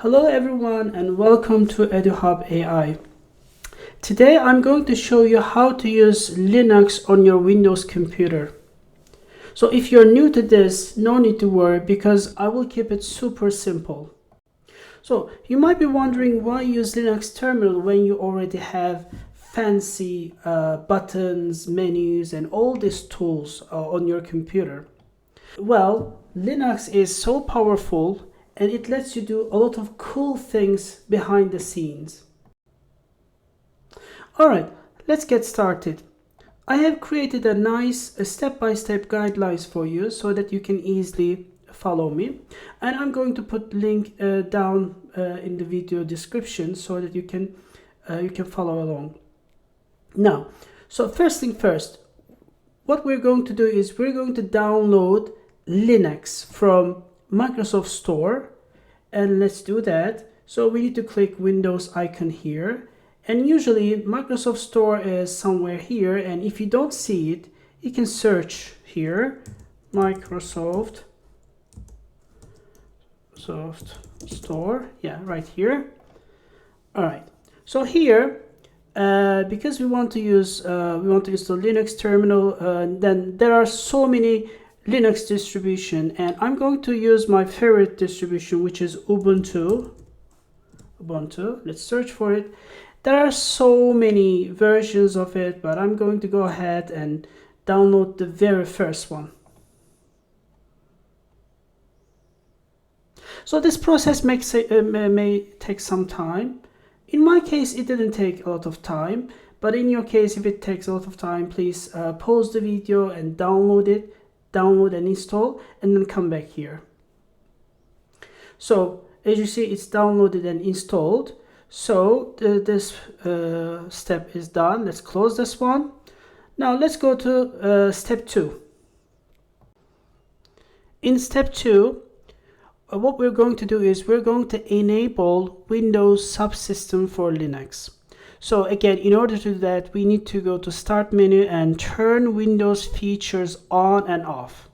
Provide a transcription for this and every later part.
Hello everyone and welcome to EduhubAI. Today I'm going to show you how to use Linux on your Windows computer. So if you're new to this, no need to worry because I will keep it super simple. So you might be wondering why use Linux terminal when you already have fancy buttons, menus and all these tools on your computer. Well, Linux is so powerful and it lets you do a lot of cool things behind the scenes. Alright, let's get started. I have created a nice step-by-step guidelines for you so that you can easily follow me. And I'm going to put link down in the video description so that you can follow along. Now, so first thing first, what we're going to do is we're going to download Linux from Microsoft Store, and let's do that. So we need to click Windows icon here, and usually Microsoft Store is somewhere here, and if you don't see it, you can search here Microsoft Store, yeah, right here. All right, so here because we want to install Linux terminal, then there are so many Linux distribution, and I'm going to use my favorite distribution, which is Ubuntu. Let's search for it. There are so many versions of it, but I'm going to go ahead and download the very first one. So this process may take some time. In my case, it didn't take a lot of time, but in your case, if it takes a lot of time, please pause the video and download and install, and then come back here. So as you see, it's downloaded and installed. So this step is done. Let's close this one. Now let's go to step 2. In step 2, what we're going to do is we're going to enable Windows subsystem for Linux. So again, in order to do that, we need to go to Start menu and turn Windows features on and off.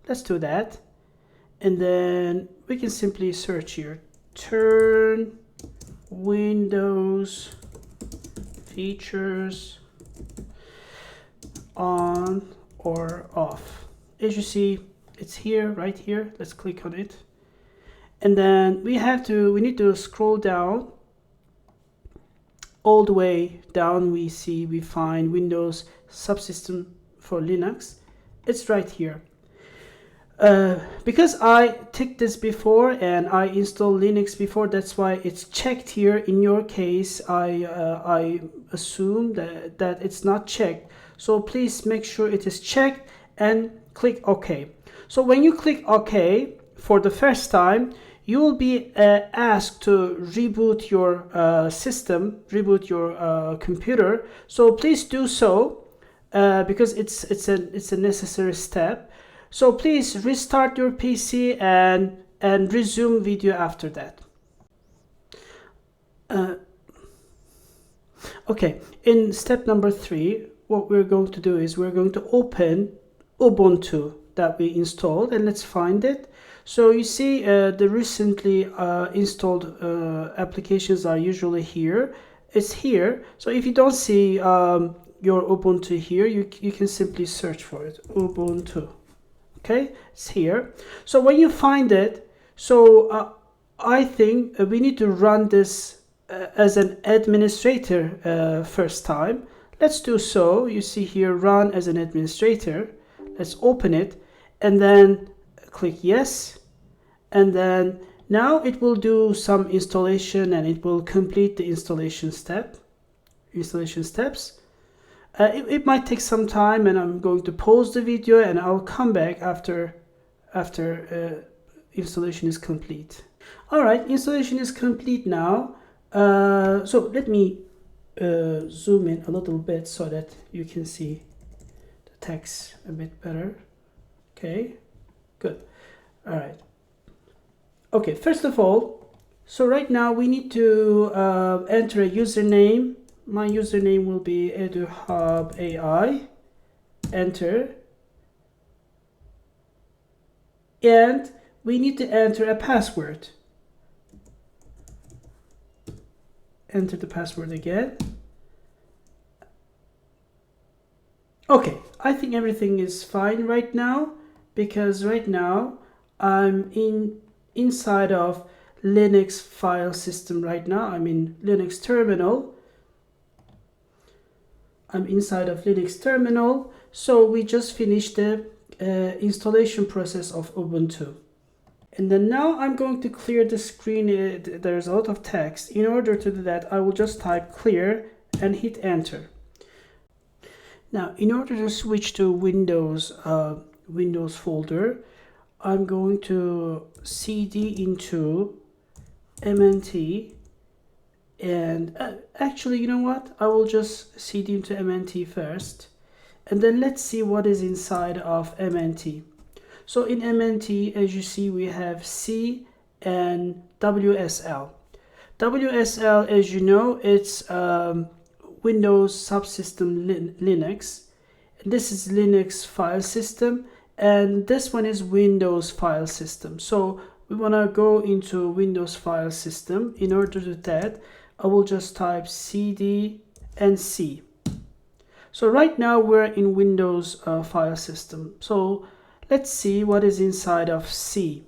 Let's do that. And then we can simply search here. Turn Windows features on or off. As you see, it's here, right here. Let's click on it. And then we need to scroll down. All the way down we find Windows subsystem for Linux. It's right here. Because I ticked this before and I installed Linux before, that's why it's checked here. In your case, I assume that it's not checked. So please make sure it is checked and click OK. So when you click OK for the first time, you will be asked to reboot your system, reboot your computer. So please do so because it's a necessary step. So please restart your PC and resume video after that. Okay, in step number 3, what we're going to do is we're going to open Ubuntu that we installed, and let's find it. So you see the recently installed applications are usually here. It's here. So if you don't see your Ubuntu here, you can simply search for it, Ubuntu. Okay, it's here. So when you find it, so I think we need to run this as an administrator first time. Let's do so. You see here, run as an administrator. Let's open it and then click yes, and then now it will do some installation and it will complete the installation steps. It might take some time, and I'm going to pause the video and I'll come back after installation is complete. All right, installation is complete now. So let me zoom in a little bit so that you can see the text a bit better. Okay, good. All right. Okay, first of all, so right now we need to enter a username. My username will be EduhubAI. Enter. And we need to enter a password. enter the password again. Okay, I think everything is fine right now, because right now I'm inside of Linux file system right now. I'm in Linux terminal. I'm inside of Linux terminal. So we just finished the installation process of Ubuntu. And then now I'm going to clear the screen. There's a lot of text. In order to do that, I will just type clear and hit enter. Now, in order to switch to Windows folder, I'm going to cd into mnt, and actually, you know what? I will just cd into mnt first, and then let's see what is inside of mnt. So in mnt, as you see, we have C and WSL. WSL, as you know, it's Windows subsystem Linux. This is Linux file system, and this one is Windows file system. So we want to go into Windows file system. In order to do that, I will just type cd and C. So right now we're in Windows file system. So let's see what is inside of C.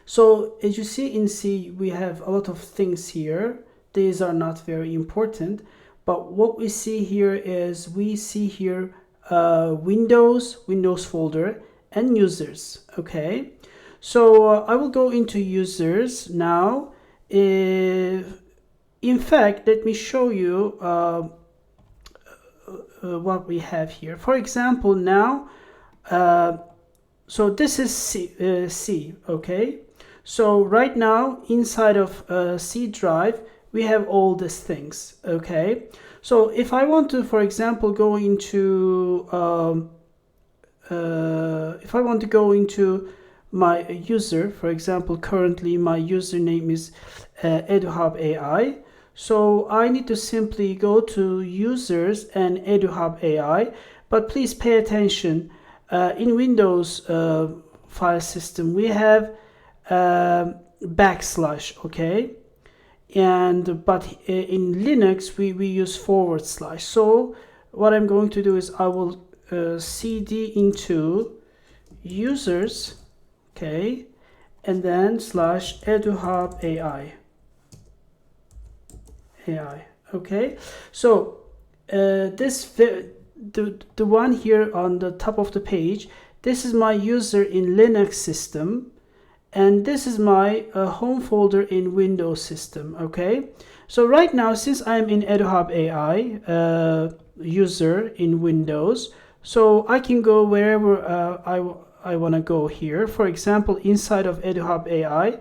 So as you see in C, we have a lot of things here. These are not very important, but what we see here is Windows folder and users. Okay, so I will go into users now. In fact, let me show you what we have here. For example, now so this is C, okay? So right now inside of C drive we have all these things, okay? So if I want to, for example, go into my user, for example, currently my username is EduhubAI. So I need to simply go to users and EduhubAI, but please pay attention. In Windows file system, we have backslash, okay? But in Linux, we use /. So what I'm going to do is I will cd into users, okay? And then /eduhubAI. Okay? So the one here on the top of the page, this is my user in Linux system, and this is my home folder in Windows system. Okay, so right now, since I'm in EduhubAI user in Windows, so I can go wherever I want to go here. For example, inside of EduhubAI,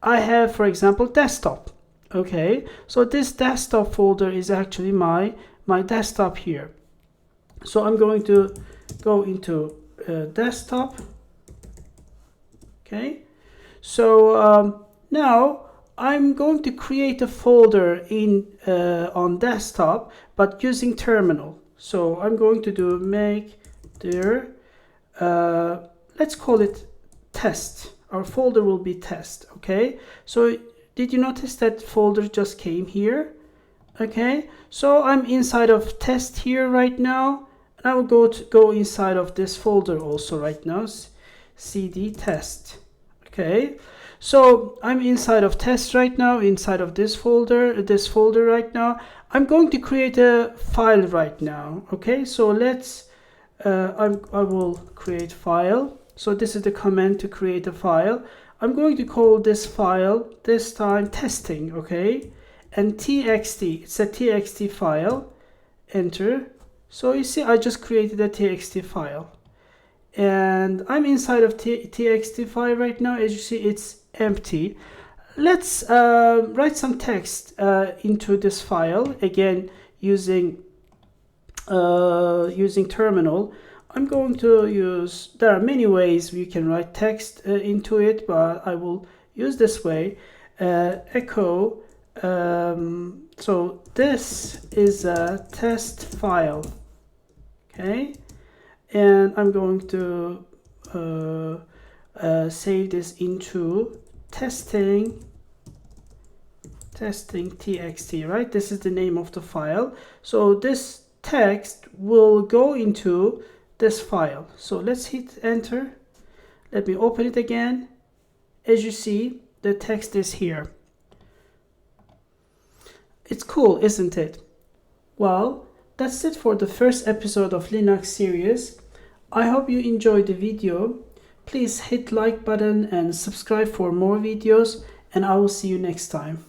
I have, for example, desktop. Okay, so this desktop folder is actually my desktop here. So I'm going to go into desktop. Okay, so now I'm going to create a folder on desktop, but using terminal. So I'm going to do make dir, let's call it test. Our folder will be test. Okay, so did you notice that folder just came here? Okay, so I'm inside of test here right now, and I will go inside of this folder also right now, cd test. Okay, so I'm inside of test right now, inside of this folder right now. I'm going to create a file right now. Okay, so let's I will create file. So this is the command to create a file. I'm going to call this file this time testing. Okay, and txt, it's a txt file. Enter. So you see I just created a txt file, and I'm inside of txt file right now. As you see, it's empty. Let's write some text into this file, again using terminal. I'm going to use, there are many ways we can write text into it, but I will use this way, echo. So this is a test file. Okay, and I'm going to save this into testing testing.txt, right? This is the name of the file. So this text will go into this file. So let's hit enter. Let me open it again. As you see, the text is here. It's cool, isn't it? Well, that's it for the first episode of Linux series. I hope you enjoyed the video. Please hit like button and subscribe for more videos, and I will see you next time.